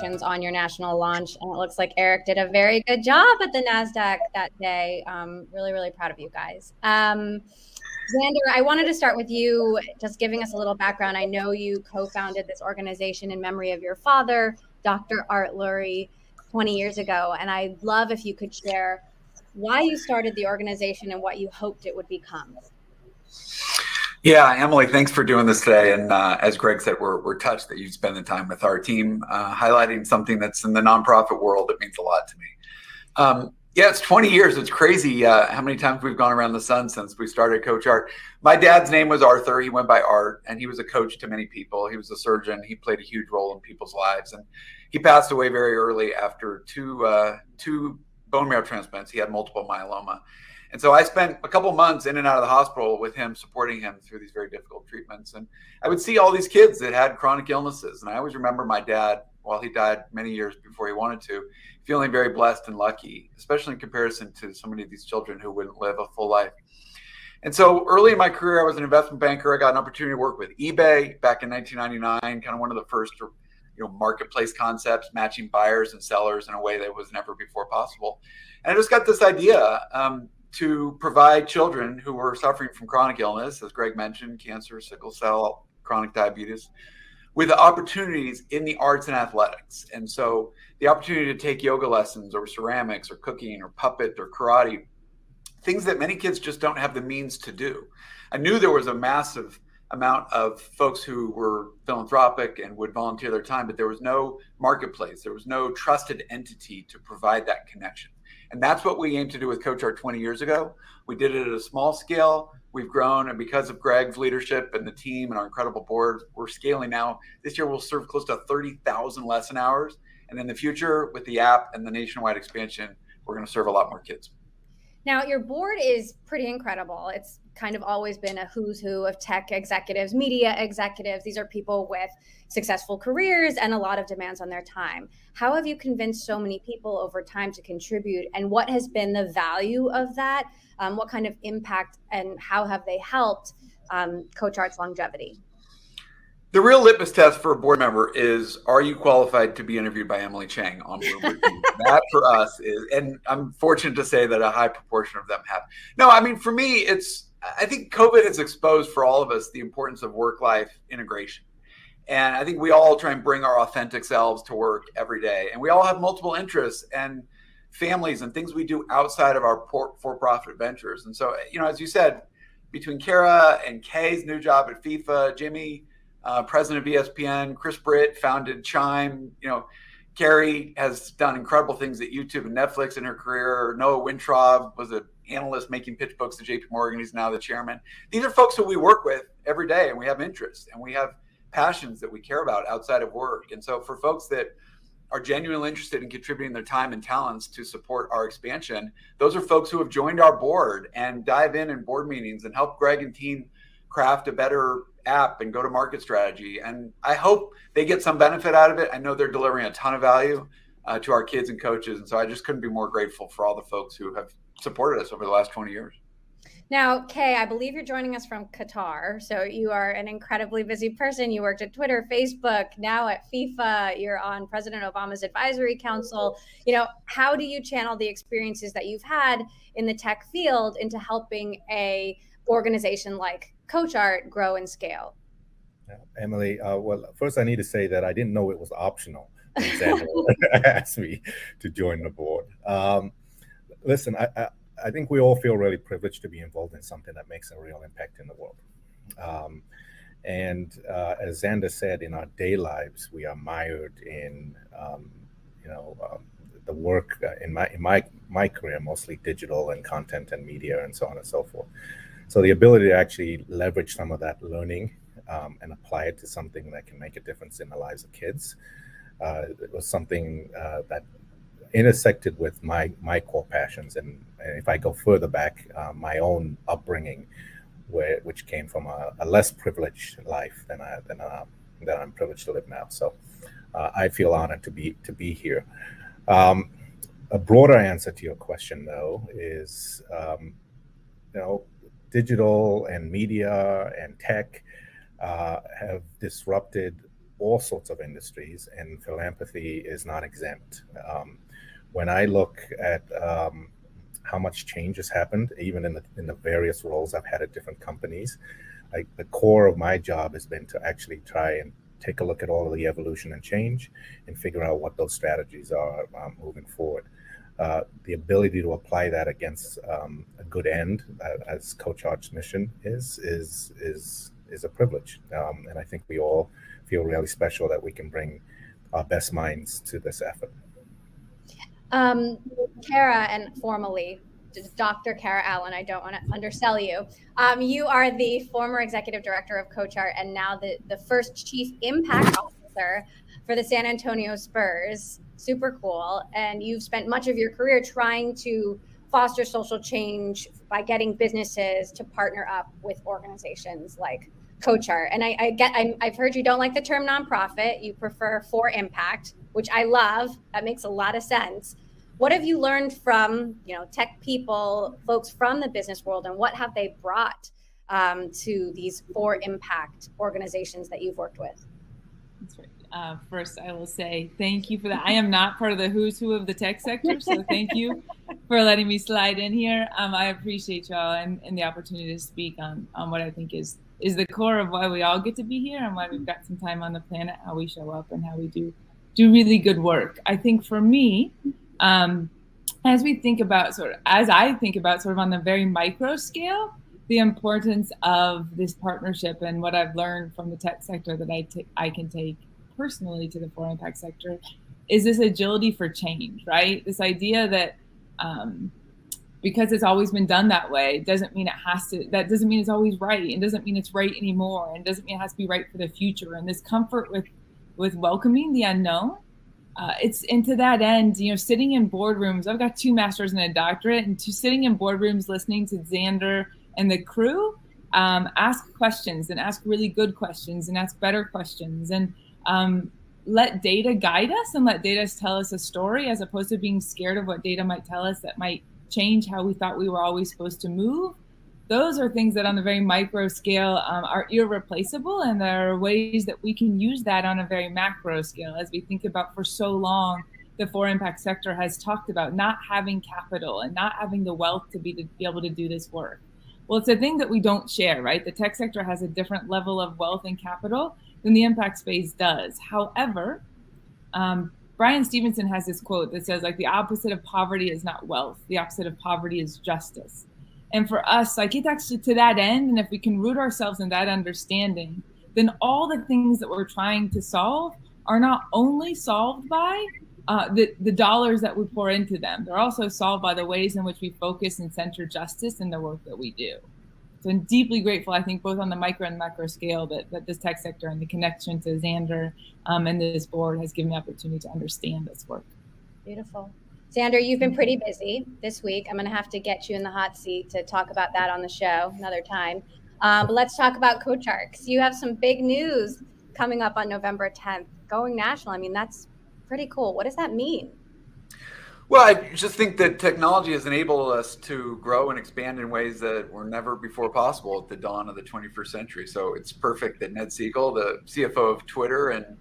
congratulations on your national launch. And it looks like Eric did a very good job at the NASDAQ that day. Really, really proud of you guys. Zander, I wanted to start with you, just giving us a little background. I know you co-founded this organization in memory of your father, Dr. Art Lurie, 20 years ago. And I'd love if you could share why you started the organization and what you hoped it would become. Yeah, Emily, thanks for doing this today. And as Greg said, we're touched that you spend the time with our team, highlighting something that's in the nonprofit world that means a lot to me. Yeah, it's 20 years. It's crazy how many times we've gone around the sun since we started Coach Art. My dad's name was Arthur. He went by Art, and he was a coach to many people. He was a surgeon. He played a huge role in people's lives. And he passed away very early after two bone marrow transplants. He had multiple myeloma. And so I spent a couple months in and out of the hospital with him, supporting him through these very difficult treatments. And I would see all these kids that had chronic illnesses. And I always remember my dad, while he died many years before he wanted to, feeling very blessed and lucky, especially in comparison to so many of these children who wouldn't live a full life. And so early in my career, I was an investment banker. I got an opportunity to work with eBay back in 1999, kind of one of the first marketplace concepts, matching buyers and sellers in a way that was never before possible. And I just got this idea to provide children who were suffering from chronic illness, as Greg mentioned, cancer, sickle cell, chronic diabetes, with opportunities in the arts and athletics. And so the opportunity to take yoga lessons or ceramics or cooking or puppet or karate, things that many kids just don't have the means to do. I knew there was a massive amount of folks who were philanthropic and would volunteer their time, but there was no marketplace. There was no trusted entity to provide that connection. And that's what we aimed to do with Coach Art 20 years ago. We did it at a small scale. We've grown, and because of Greg's leadership and the team and our incredible board, we're scaling now. This year, we'll serve close to 30,000 lesson hours. And in the future, with the app and the nationwide expansion, we're going to serve a lot more kids. Now, your board is pretty incredible. It's kind of always been a who's who of tech executives, media executives. These are people with successful careers and a lot of demands on their time. How have you convinced so many people over time to contribute, and what has been the value of that? What kind of impact and how have they helped Coach Art's longevity? The real litmus test for a board member is, are you qualified to be interviewed by Emily Chang on Bloomberg TV? That for us is, and I'm fortunate to say that a high proportion of them have. No, I mean, for me, I think COVID has exposed for all of us the importance of work-life integration. And I think we all try and bring our authentic selves to work every day. And we all have multiple interests and families and things we do outside of our for-profit ventures. And so, as you said, between Kara and Kay's new job at FIFA, Jimmy, president of ESPN, Chris Britt founded Chime, Carrie has done incredible things at YouTube and Netflix in her career. Noah Wintrob was an analyst making pitch books to JP Morgan. He's now the chairman. These are folks who we work with every day, and we have interests and we have passions that we care about outside of work. And so for folks that are genuinely interested in contributing their time and talents to support our expansion, those are folks who have joined our board and dive in board meetings and help Greg and team craft a better app and go-to-market strategy. And I hope they get some benefit out of it. I know they're delivering a ton of value to our kids and coaches. And so I just couldn't be more grateful for all the folks who have supported us over the last 20 years. Now, Kay, I believe you're joining us from Qatar. So you are an incredibly busy person. You worked at Twitter, Facebook, now at FIFA. You're on President Obama's advisory council. How do you channel the experiences that you've had in the tech field into helping a organization like Coach Art grow and scale? Emily, well, first I need to say that I didn't know it was optional when Zander asked me to join the board. Listen, I think we all feel really privileged to be involved in something that makes a real impact in the world. As Zander said, in our day lives, we are mired in, the work in my career, mostly digital and content and media and so on and so forth. So the ability to actually leverage some of that learning and apply it to something that can make a difference in the lives of kids, it was something that intersected with my core passions. And if I go further back, my own upbringing, which came from a less privileged life than I'm privileged to live now. So I feel honored to be here. A broader answer to your question, though, is digital and media and tech have disrupted all sorts of industries, and philanthropy is not exempt. When I look at how much change has happened, even in the various roles I've had at different companies, the core of my job has been to actually try and take a look at all of the evolution and change and figure out what those strategies are moving forward. The ability to apply that against a good end, as CoachArt's mission is a privilege. And I think we all feel really special that we can bring our best minds to this effort. Kara, and formally, Dr. Kara Allen, I don't want to undersell you. You are the former executive director of CoachArt and now the first chief impact officer for the San Antonio Spurs. Super cool. And you've spent much of your career trying to foster social change by getting businesses to partner up with organizations like CoachArt. And I've heard you don't like the term nonprofit. You prefer for impact, which I love. That makes a lot of sense. What have you learned from, tech people, folks from the business world, and what have they brought to these for impact organizations that you've worked with? That's right. First, I will say thank you for that. I am not part of the who's who of the tech sector, so thank you for letting me slide in here. I appreciate y'all and the opportunity to speak on what I think is the core of why we all get to be here and why we've got some time on the planet, how we show up and how we do really good work. I think for me, as I think about sort of on the very micro scale, the importance of this partnership and what I've learned from the tech sector that I can take personally to the for impact sector is this agility for change, right? This idea that because it's always been done that way doesn't mean that doesn't mean it's always right, and doesn't mean it's right anymore, and doesn't mean it has to be right for the future. And this comfort with welcoming the unknown. And to that end, sitting in boardrooms, I've got 2 masters and a doctorate, and sitting in boardrooms listening to Zander and the crew ask questions and ask really good questions and ask better questions and let data guide us and let data tell us a story as opposed to being scared of what data might tell us that might change how we thought we were always supposed to move. Those are things that on the very micro scale are irreplaceable, and there are ways that we can use that on a very macro scale as we think about for so long the for impact sector has talked about not having capital and not having the wealth to be able to do this work. Well, it's a thing that we don't share, right? The tech sector has a different level of wealth and capital than the impact space does. However, Brian Stevenson has this quote that says, the opposite of poverty is not wealth. The opposite of poverty is justice. And for us, it's actually to that end, and if we can root ourselves in that understanding, then all the things that we're trying to solve are not only solved by the dollars that we pour into them, they're also solved by the ways in which we focus and center justice in the work that we do. So I'm deeply grateful, I think, both on the micro and macro scale that this tech sector and the connection to Zander and this board has given me the opportunity to understand this work. Beautiful. Zander, you've been pretty busy this week. I'm going to have to get you in the hot seat to talk about that on the show another time. But let's talk about CoachArt's. You have some big news coming up on November 10th, going national. I mean, that's pretty cool. What does that mean? Well, I just think that technology has enabled us to grow and expand in ways that were never before possible at the dawn of the 21st century. So it's perfect that Ned Siegel, the CFO of Twitter and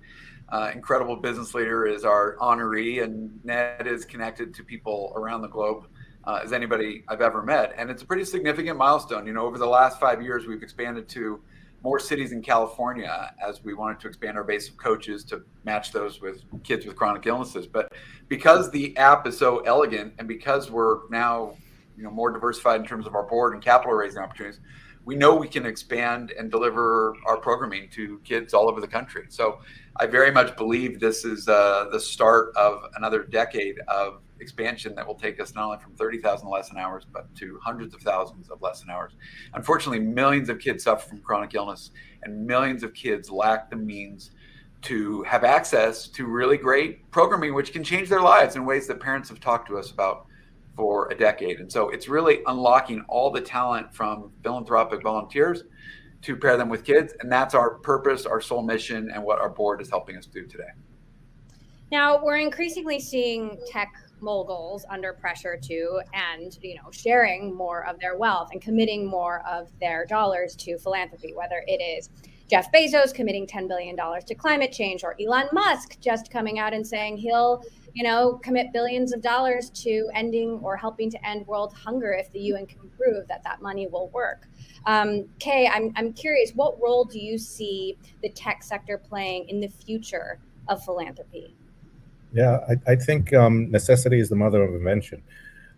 incredible business leader, is our honoree, and Ned is connected to people around the globe as anybody I've ever met. And it's a pretty significant milestone. Over the last 5 years, we've expanded to more cities in California as we wanted to expand our base of coaches to match those with kids with chronic illnesses. But because the app is so elegant and because we're now more diversified in terms of our board and capital raising opportunities, we know we can expand and deliver our programming to kids all over the country. So I very much believe this is the start of another decade of expansion that will take us not only from 30,000 lesson hours, but to hundreds of thousands of lesson hours. Unfortunately, millions of kids suffer from chronic illness, and millions of kids lack the means to have access to really great programming, which can change their lives in ways that parents have talked to us about for a decade. And so it's really unlocking all the talent from philanthropic volunteers to pair them with kids. And that's our purpose, our sole mission, and what our board is helping us do today. Now, we're increasingly seeing tech moguls under pressure to and sharing more of their wealth and committing more of their dollars to philanthropy, whether it is Jeff Bezos committing $10 billion to climate change, or Elon Musk just coming out and saying he'll, commit billions of dollars to ending or helping to end world hunger if the UN can prove that that money will work. Kay, I'm curious, what role do you see the tech sector playing in the future of philanthropy? Yeah, I think necessity is the mother of invention.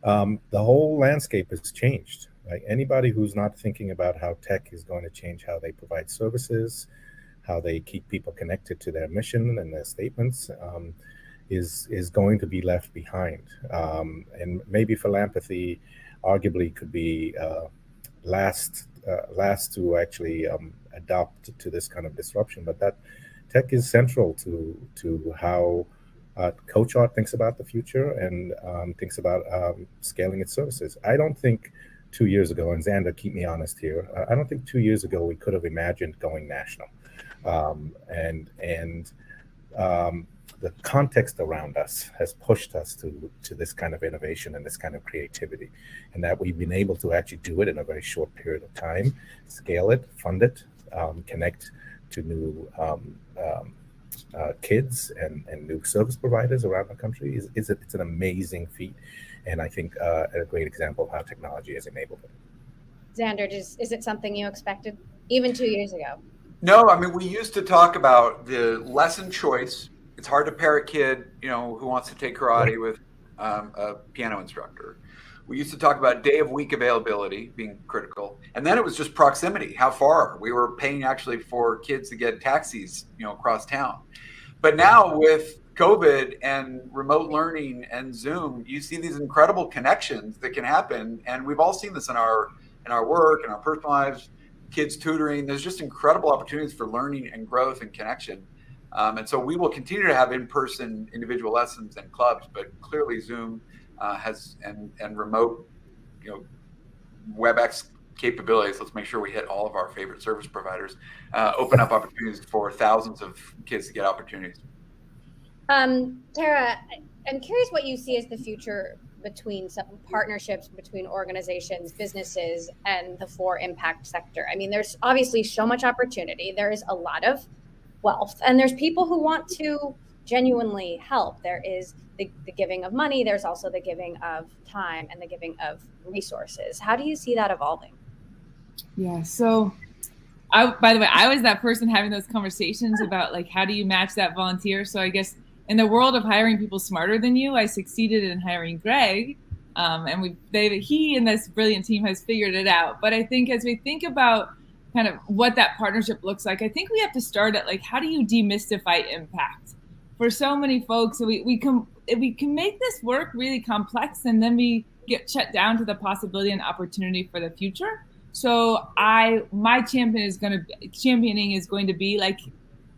The whole landscape has changed. Right? Anybody who's not thinking about how tech is going to change how they provide services, how they keep people connected to their mission and their statements, is going to be left behind. And maybe philanthropy arguably could be last to actually adopt to this kind of disruption. But that tech is central to how CoachArt thinks about the future and thinks about scaling its services. I don't think 2 years ago, and Zander, keep me honest here, I don't think 2 years ago we could have imagined going national. The context around us has pushed us to this kind of innovation and this kind of creativity, and that we've been able to actually do it in a very short period of time, scale it, fund it, connect to new kids and new service providers around the country. It's an amazing feat, and I think a great example of how technology has enabled it. Zander, is it something you expected even 2 years ago? No, I mean, we used to talk about the lesson choice. It's hard to pair a kid, who wants to take karate with a piano instructor. We used to talk about day of week availability being critical. And then it was just proximity, how far. We were paying actually for kids to get taxis, across town. But now with COVID and remote learning and Zoom, you see these incredible connections that can happen. And we've all seen this in our work, in our personal lives, kids tutoring. There's just incredible opportunities for learning and growth and connection. And so we will continue to have in-person individual lessons and clubs, but clearly Zoom has and remote, WebEx capabilities. Let's make sure we hit all of our favorite service providers, open up opportunities for thousands of kids to get opportunities. Tara, I'm curious what you see as the future between some partnerships between organizations, businesses, and the for impact sector. I mean, there's obviously so much opportunity. There is a lot of wealth, and there's people who want to genuinely help. There is the giving of money. There's also the giving of time and the giving of resources. How do you see that evolving? Yeah. So by the way, I was that person having those conversations about how do you match that volunteer? So I guess in the world of hiring people smarter than you, I succeeded in hiring Greg. And he and this brilliant team has figured it out. But I think as we think about kind of what that partnership looks like, I think we have to start at how do you demystify impact? For so many folks, we can make this work really complex, and then we get shut down to the possibility and opportunity for the future. So my championing is going to be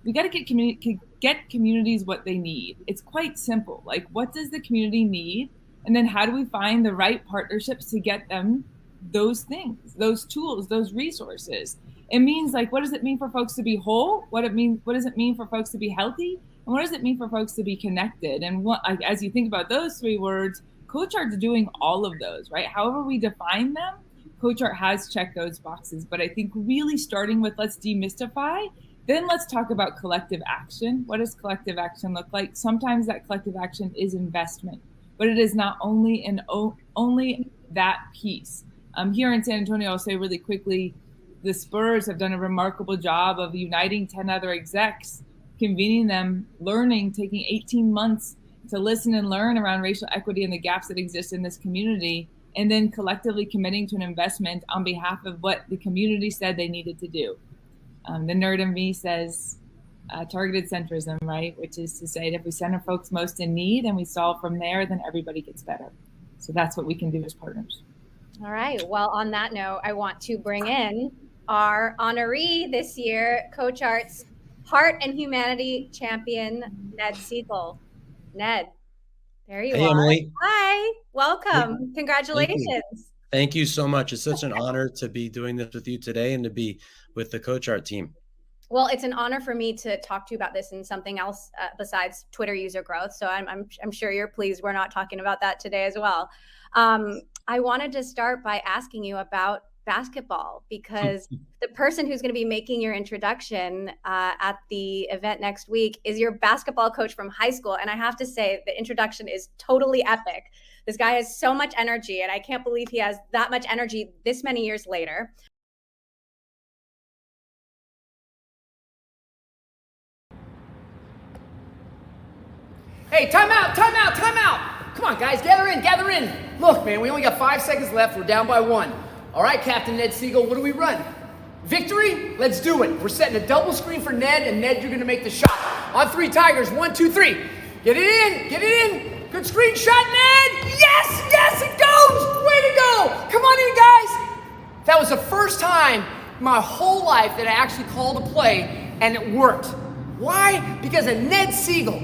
we got to get communities what they need. It's quite simple. What does the community need? And then how do we find the right partnerships to get them those things, those tools, those resources? It means what does it mean for folks to be whole? What does it mean for folks to be healthy? And what does it mean for folks to be connected? And as you think about those three words, CoachArt's doing all of those, right? However we define them, CoachArt has checked those boxes. But I think really starting with let's demystify, then let's talk about collective action. What does collective action look like? Sometimes that collective action is investment, but it is not only that piece. Here in San Antonio, I'll say really quickly, the Spurs have done a remarkable job of uniting 10 other execs, convening them, learning, taking 18 months to listen and learn around racial equity and the gaps that exist in this community, and then collectively committing to an investment on behalf of what the community said they needed to do. The nerd in me says targeted centrism, right? Which is to say that if we center folks most in need and we solve from there, then everybody gets better. So that's what we can do as partners. All right. Well, on that note, I want to bring in our honoree this year, CoachArt's Heart and Humanity Champion, Ned Siegel. Ned, there you are. Emily. Hi. Welcome. Congratulations. Thank you so much. It's such an honor to be doing this with you today and to be with the CoachArt team. Well, it's an honor for me to talk to you about this and something else besides Twitter user growth. So I'm sure you're pleased we're not talking about that today as well. I wanted to start by asking you about basketball, because the person who's going to be making your introduction at the event next week is your basketball coach from high school. And I have to say, the introduction is totally epic. This guy has so much energy, and I can't believe he has that much energy this many years later. Hey, time out, time out, time out. Come on, guys, gather in, gather in. Look, man, we only got 5 seconds left. We're down by 1. All right, Captain Ned Siegel, what do we run? Victory? Let's do it. We're setting a double screen for Ned, and Ned, you're going to make the shot. On 3, Tigers. 1, 2, 3. Get it in, get it in. Good screen shot, Ned. Yes, yes, it goes. Way to go. Come on in, guys. That was the first time in my whole life that I actually called a play, and it worked. Why? Because of Ned Siegel.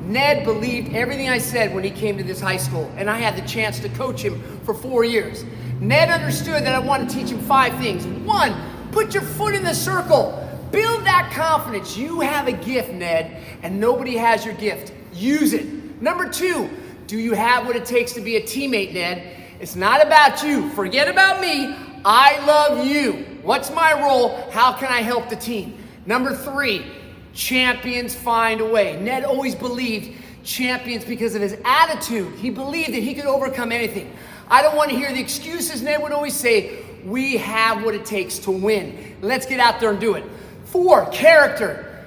Ned believed everything I said when he came to this high school, and I had the chance to coach him for 4 years. Ned understood that I wanted to teach him 5 things. 1, put your foot in the circle. Build that confidence. You have a gift, Ned, and nobody has your gift. Use it. Number 2, do you have what it takes to be a teammate, Ned? It's not about you. Forget about me. I love you. What's my role? How can I help the team? Number 3, champions find a way. Ned always believed champions because of his attitude. He believed that he could overcome anything. I don't want to hear the excuses. Ned would always say, we have what it takes to win. Let's get out there and do it. 4, character.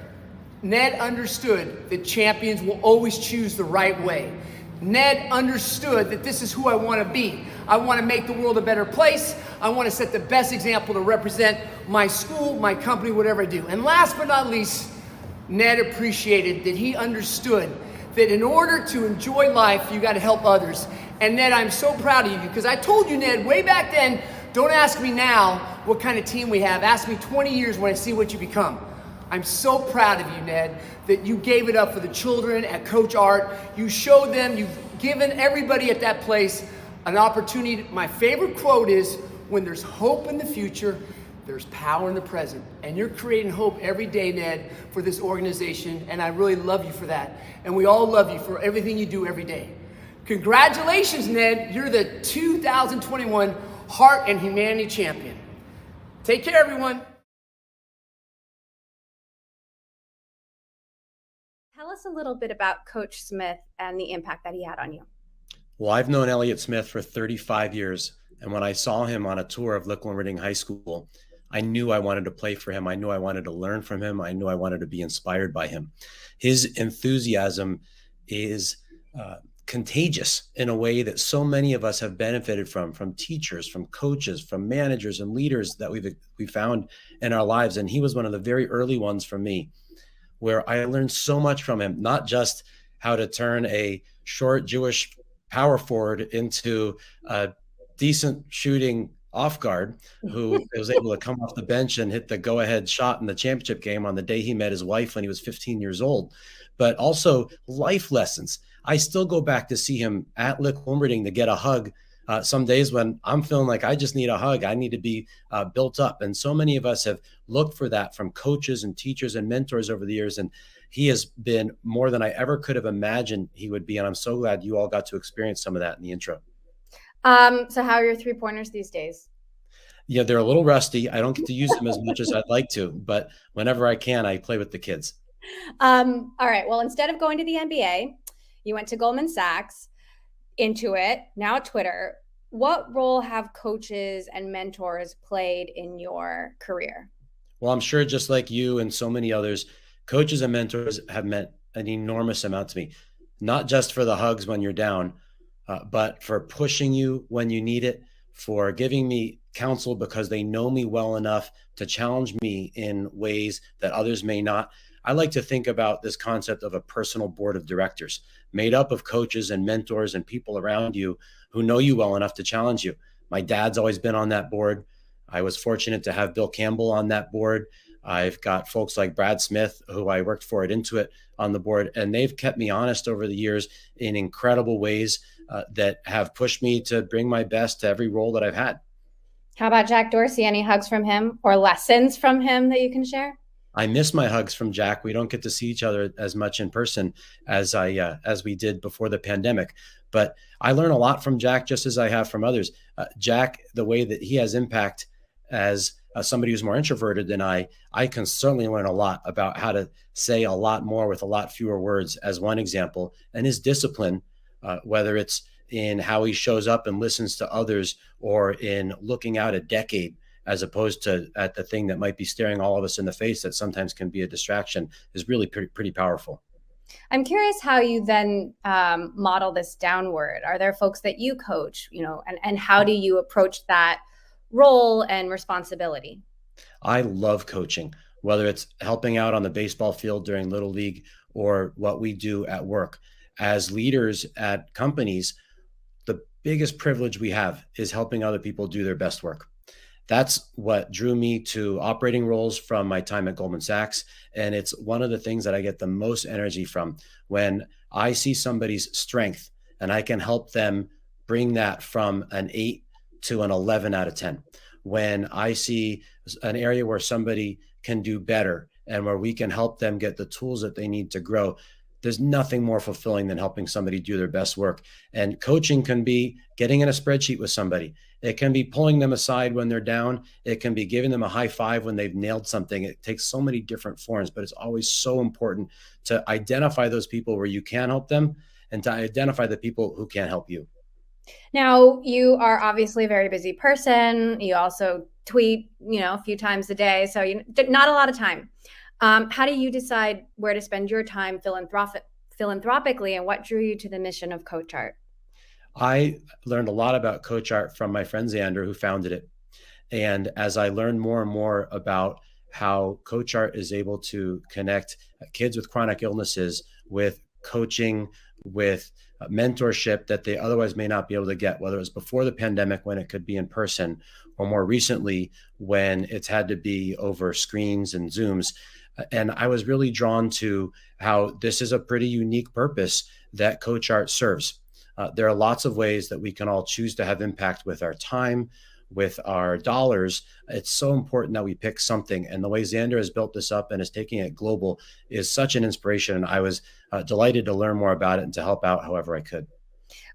Ned understood that champions will always choose the right way. Ned understood that this is who I want to be. I want to make the world a better place. I want to set the best example to represent my school, my company, whatever I do. And last but not least, Ned appreciated that he understood that in order to enjoy life, you got to help others. And Ned, I'm so proud of you, because I told you, Ned, way back then, don't ask me now what kind of team we have. Ask me 20 years when I see what you become. I'm so proud of you, Ned, that you gave it up for the children at Coach Art. You showed them, you've given everybody at that place an opportunity. My favorite quote is, when there's hope in the future, there's power in the present. And you're creating hope every day, Ned, for this organization. And I really love you for that. And we all love you for everything you do every day. Congratulations, Ned. You're the 2021 Heart and Humanity Champion. Take care, everyone. Tell us a little bit about Coach Smith and the impact that he had on you. Well, I've known Elliott Smith for 35 years. And when I saw him on a tour of Lakeland Reading High School, I knew I wanted to play for him. I knew I wanted to learn from him. I knew I wanted to be inspired by him. His enthusiasm is contagious in a way that so many of us have benefited from teachers, from coaches, from managers and leaders that we found in our lives. And he was one of the very early ones for me, where I learned so much from him, not just how to turn a short Jewish power forward into a decent shooting off guard who was able to come off the bench and hit the go-ahead shot in the championship game on the day he met his wife when he was 15 years old, but also life lessons. I still go back to see him at Lakeland Reading to get a hug. Some days when I'm feeling like I just need a hug, I need to be built up. And so many of us have looked for that from coaches and teachers and mentors over the years. And he has been more than I ever could have imagined he would be. And I'm so glad you all got to experience some of that in the intro. So how are your 3-pointers these days? Yeah, they're a little rusty. I don't get to use them as much as I'd like to, but whenever I can, I play with the kids. All right. Well, instead of going to the NBA, you went to Goldman Sachs, Intuit, now Twitter. What role have coaches and mentors played in your career? Well, I'm sure just like you and so many others, coaches and mentors have meant an enormous amount to me, not just for the hugs when you're down, but for pushing you when you need it, for giving me counsel because they know me well enough to challenge me in ways that others may not. I like to think about this concept of a personal board of directors made up of coaches and mentors and people around you who know you well enough to challenge you. My dad's always been on that board. I was fortunate to have Bill Campbell on that board. I've got folks like Brad Smith, who I worked for at Intuit, on the board, and they've kept me honest over the years in incredible ways that have pushed me to bring my best to every role that I've had. How about Jack Dorsey? Any hugs from him or lessons from him that you can share? I miss my hugs from Jack. We don't get to see each other as much in person as we did before the pandemic, but I learn a lot from Jack, just as I have from others. Jack, the way that he has impact as somebody who's more introverted than I can certainly learn a lot about how to say a lot more with a lot fewer words, as one example. And his discipline, whether it's in how he shows up and listens to others, or in looking out a decade as opposed to at the thing that might be staring all of us in the face that sometimes can be a distraction, is really pretty powerful. I'm curious how you then model this downward. Are there folks that you coach, and how do you approach that role and responsibility? I love coaching, whether it's helping out on the baseball field during Little League or what we do at work. As leaders at companies, the biggest privilege we have is helping other people do their best work. That's what drew me to operating roles from my time at Goldman Sachs. And it's one of the things that I get the most energy from, when I see somebody's strength and I can help them bring that from an 8 to an 11 out of 10. When I see an area where somebody can do better and where we can help them get the tools that they need to grow, there's nothing more fulfilling than helping somebody do their best work. And coaching can be getting in a spreadsheet with somebody. It can be pulling them aside when they're down. It can be giving them a high five when they've nailed something. It takes so many different forms, but it's always so important to identify those people where you can help them and to identify the people who can't help you. Now, you are obviously a very busy person. You also tweet, a few times a day. So not a lot of time. How do you decide where to spend your time philanthropically, and what drew you to the mission of CoachArt? I learned a lot about CoachArt from my friend Zander, who founded it. And as I learned more and more about how CoachArt is able to connect kids with chronic illnesses with coaching, with mentorship that they otherwise may not be able to get, whether it was before the pandemic when it could be in person, or more recently when it's had to be over screens and Zooms. And I was really drawn to how this is a pretty unique purpose that CoachArt serves. There are lots of ways that we can all choose to have impact with our time, with our dollars. It's so important that we pick something. And the way Zander has built this up and is taking it global is such an inspiration. And I was delighted to learn more about it and to help out however I could.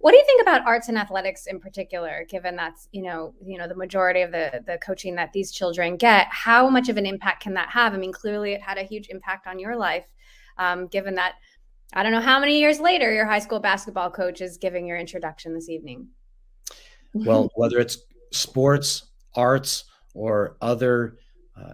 What do you think about arts and athletics in particular, given that's, the majority of the coaching that these children get? How much of an impact can that have? I mean, clearly it had a huge impact on your life, given that I don't know how many years later your high school basketball coach is giving your introduction this evening. Well, whether it's sports, arts, or other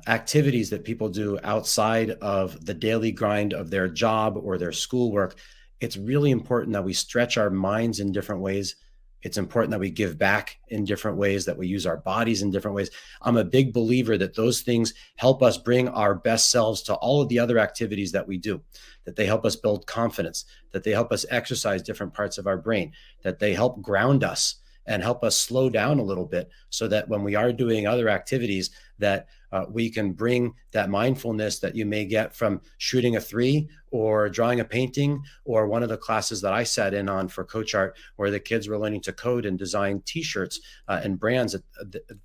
activities that people do outside of the daily grind of their job or their schoolwork, it's really important that we stretch our minds in different ways. It's important that we give back in different ways, that we use our bodies in different ways. I'm a big believer that those things help us bring our best selves to all of the other activities that we do, that they help us build confidence, that they help us exercise different parts of our brain, that they help ground us and help us slow down a little bit, so that when we are doing other activities, that we can bring that mindfulness that you may get from shooting a 3 or drawing a painting, or one of the classes that I sat in on for CoachArt, where the kids were learning to code and design T-shirts and brands,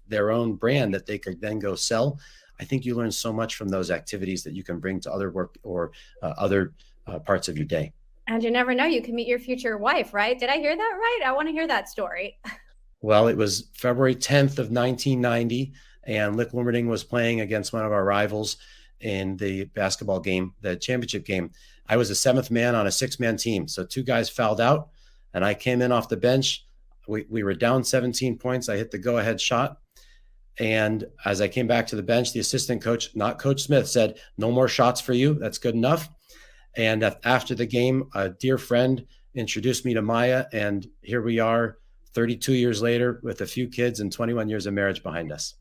their own brand that they could then go sell. I think you learn so much from those activities that you can bring to other work or other parts of your day. And you never know, you can meet your future wife, right? Did I hear that right? I want to hear that story. Well, it was February 10th of 1990, and Lick Lumberding was playing against one of our rivals in the basketball game, the championship game. I was the 7th man on a 6-man team. So 2 guys fouled out, and I came in off the bench. We were down 17 points. I hit the go-ahead shot. And as I came back to the bench, the assistant coach, not Coach Smith, said, "No more shots for you. That's good enough." And after the game, a dear friend introduced me to Maya, and here we are 32 years later with a few kids and 21 years of marriage behind us.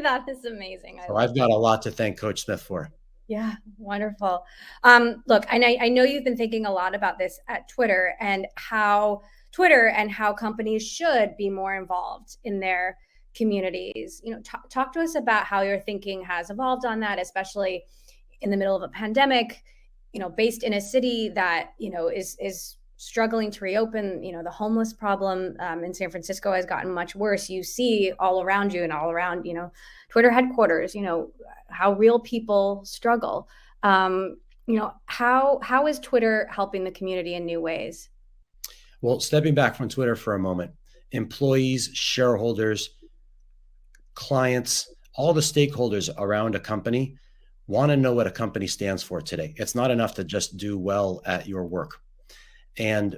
That is amazing. So I've got a lot to thank Coach Smith for. Yeah, wonderful. Look, I know you've been thinking a lot about this at Twitter and how companies should be more involved in their communities. Talk to us about how your thinking has evolved on that, especially in the middle of a pandemic, based in a city that, is struggling to reopen. The homeless problem in San Francisco has gotten much worse. You see all around you and all around, Twitter headquarters, how real people struggle. How is Twitter helping the community in new ways? Well, stepping back from Twitter for a moment, employees, shareholders, clients, all the stakeholders around a company want to know what a company stands for today. It's not enough to just do well at your work. And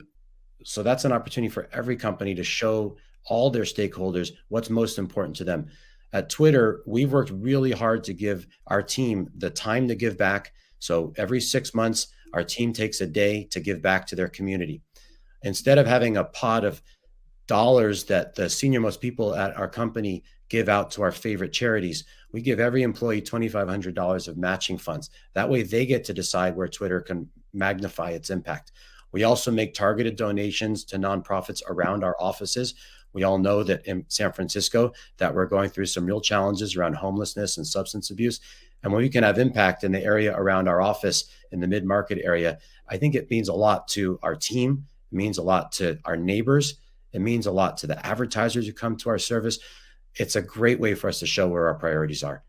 so that's an opportunity for every company to show all their stakeholders what's most important to them. At Twitter, we've worked really hard to give our team the time to give back. So every 6 months, our team takes a day to give back to their community. Instead of having a pot of dollars that the senior most people at our company give out to our favorite charities, we give every employee $2,500 of matching funds. That way they get to decide where Twitter can magnify its impact. We also make targeted donations to nonprofits around our offices. We all know that in San Francisco that we're going through some real challenges around homelessness and substance abuse. And when we can have impact in the area around our office in the mid-market area, I think it means a lot to our team. It means a lot to our neighbors. It means a lot to the advertisers who come to our service. It's a great way for us to show where our priorities are.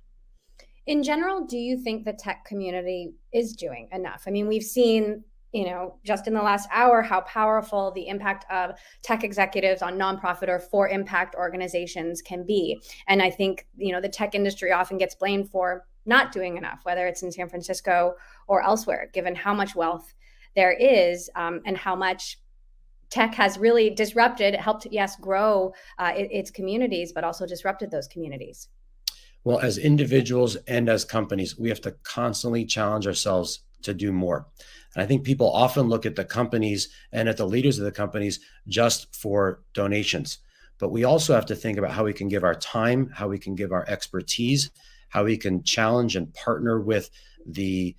In general, do you think the tech community is doing enough? I mean, we've seen, just in the last hour, how powerful the impact of tech executives on nonprofit or for impact organizations can be. And I think, the tech industry often gets blamed for not doing enough, whether it's in San Francisco or elsewhere, given how much wealth there is and how much tech has really disrupted, helped, yes, grow its communities, but also disrupted those communities. Well, as individuals and as companies, we have to constantly challenge ourselves to do more. And I think people often look at the companies and at the leaders of the companies just for donations. But we also have to think about how we can give our time, how we can give our expertise, how we can challenge and partner with the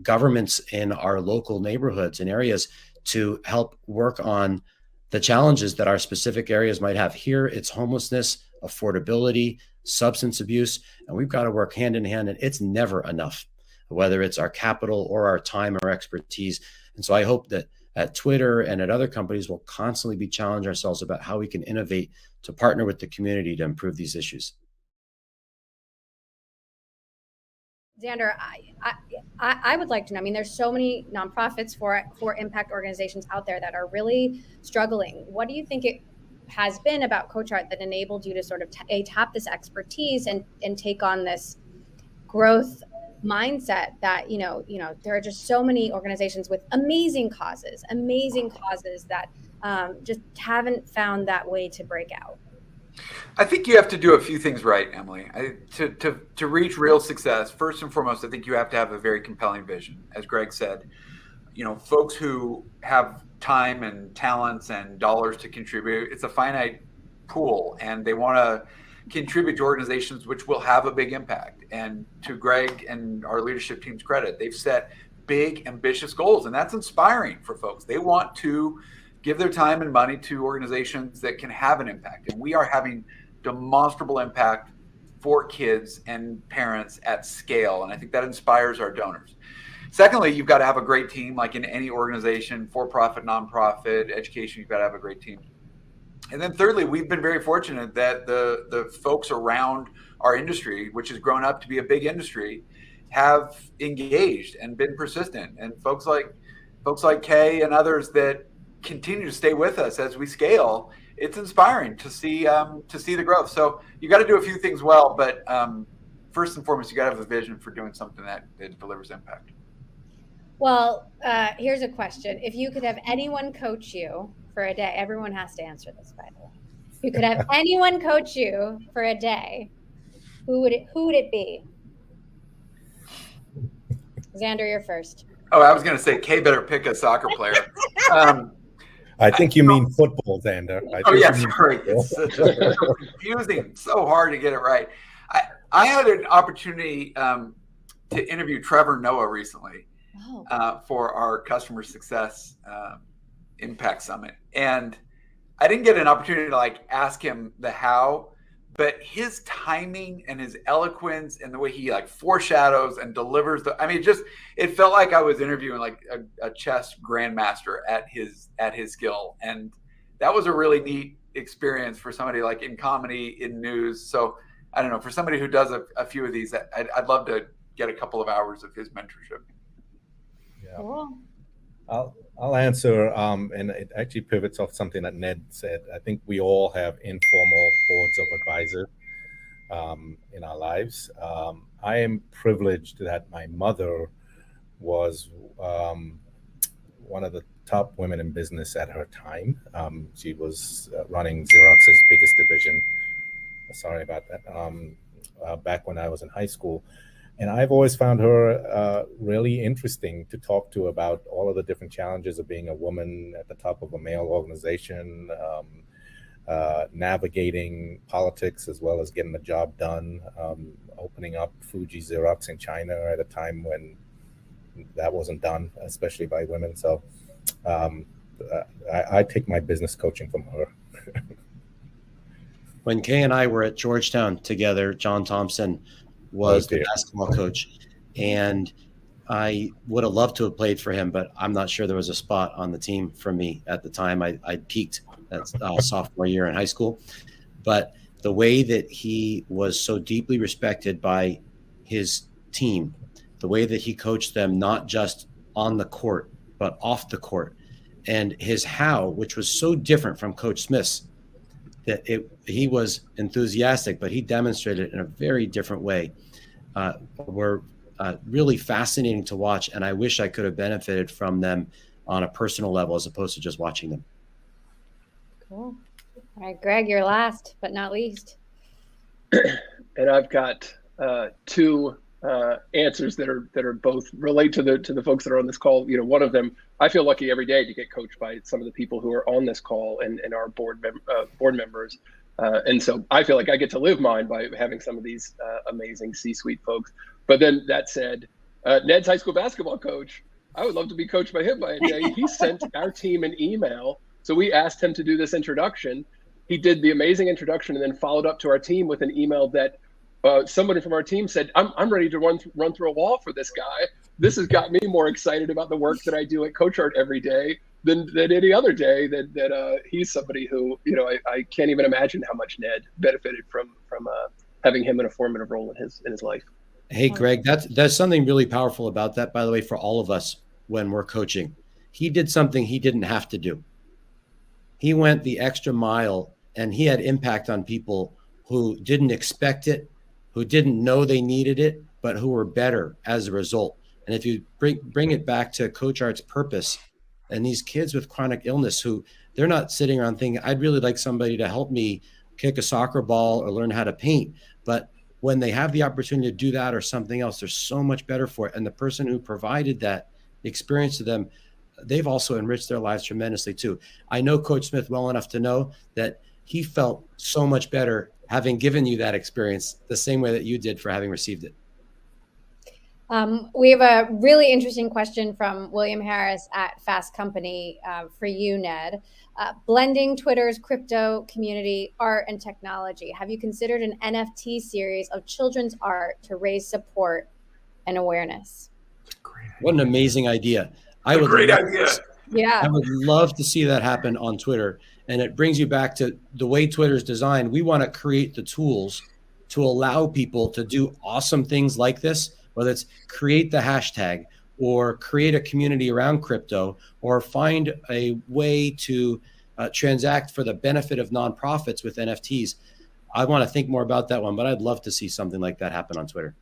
governments in our local neighborhoods and areas to help work on the challenges that our specific areas might have. Here, it's homelessness, affordability, substance abuse, and we've got to work hand in hand, and it's never enough, whether it's our capital or our time or expertise. And so I hope that at Twitter and at other companies, we'll constantly be challenging ourselves about how we can innovate to partner with the community to improve these issues. Zander, I would like to know, I mean, there's so many nonprofits for impact organizations out there that are really struggling. What do you think it has been about CoachArt that enabled you to sort of tap this expertise and take on this growth mindset that, there are just so many organizations with amazing causes that just haven't found that way to break out? I think you have to do a few things right, Emily. To reach real success, first and foremost, I think you have to have a very compelling vision. As Greg said, folks who have time and talents and dollars to contribute, it's a finite pool, and they want to contribute to organizations which will have a big impact. And to Greg and our leadership team's credit, they've set big, ambitious goals, and that's inspiring for folks. They want to give their time and money to organizations that can have an impact. And we are having demonstrable impact for kids and parents at scale. And I think that inspires our donors. Secondly, you've got to have a great team, like in any organization, for-profit, nonprofit, education, you've got to have a great team. And then thirdly, we've been very fortunate that the folks around our industry, which has grown up to be a big industry, have engaged and been persistent. And folks like Kay and others that continue to stay with us as we scale, it's inspiring to see the growth. So you got to do a few things well, but first and foremost, you got to have a vision for doing something that delivers impact. Well, here's a question. If you could have anyone coach you for a day, everyone has to answer this, by the way. If you could have anyone coach you for a day, who would it be? Zander, you're first. Oh, I was going to say, Kay better pick a soccer player. I think you mean football, Zander. Sorry. It's confusing. So hard to get it right. I had an opportunity to interview Trevor Noah recently for our customer success impact summit. And I didn't get an opportunity to ask him the how, but his timing and his eloquence and the way he foreshadows and delivers it felt like I was interviewing a chess grandmaster at his skill. And that was a really neat experience for somebody in comedy, in news. So I don't know, for somebody who does a few of these, I'd love to get a couple of hours of his mentorship. Yeah. Cool. I'll answer, and it actually pivots off something that Ned said. I think we all have informal boards of advisors. in our lives. I am privileged that my mother was one of the top women in business at her time. She was running Xerox's biggest division. Sorry about that. Back when I was in high school. And I've always found her really interesting to talk to about all of the different challenges of being a woman at the top of a male organization, navigating politics as well as getting the job done, opening up Fuji Xerox in China at a time when that wasn't done, especially by women. So I take my business coaching from her. When Kay and I were at Georgetown together, John Thompson was the basketball coach, and I would have loved to have played for him, but I'm not sure there was a spot on the team for me at the time. I peaked that sophomore year in high school, but the way that he was so deeply respected by his team, the way that he coached them, not just on the court, but off the court, and his how, which was so different from Coach Smith's, that he was enthusiastic, but he demonstrated it in a very different way. Were really fascinating to watch, and I wish I could have benefited from them on a personal level as opposed to just watching them. Cool. All right, Greg, you're last but not least. And I've got two answers that are both relate to the folks that are on this call. You know, one of them, I feel lucky every day to get coached by some of the people who are on this call and our board members. And so I feel like I get to live mine by having some of these amazing C-suite folks. But then that said, Ned's high school basketball coach, I would love to be coached by him by a day. He sent our team an email. So we asked him to do this introduction. He did the amazing introduction and then followed up to our team with an email that somebody from our team said, I'm ready to run through a wall for this guy. This has got me more excited about the work that I do at CoachArt every day than any other day. That he's somebody who, you know, I can't even imagine how much Ned benefited from having him in a formative role in his life. Hey, Greg, that's something really powerful about that, by the way, for all of us when we're coaching. He did something he didn't have to do. He went the extra mile, and he had impact on people who didn't expect it, who didn't know they needed it, but who were better as a result. And if you bring it back to CoachArt's purpose, and these kids with chronic illness who they're not sitting around thinking, I'd really like somebody to help me kick a soccer ball or learn how to paint. But when they have the opportunity to do that or something else, they're so much better for it. And the person who provided that experience to them, they've also enriched their lives tremendously too. I know Coach Smith well enough to know that he felt so much better having given you that experience the same way that you did for having received it. We have a really interesting question from William Harris at Fast Company for you, Ned. Blending Twitter's crypto community, art, and technology. Have you considered an NFT series of children's art to raise support and awareness? What an amazing idea. I would love to see that happen on Twitter. And it brings you back to the way Twitter is designed. We want to create the tools to allow people to do awesome things like this, whether it's create the hashtag or create a community around crypto or find a way to transact for the benefit of nonprofits with NFTs. I want to think more about that one, but I'd love to see something like that happen on Twitter.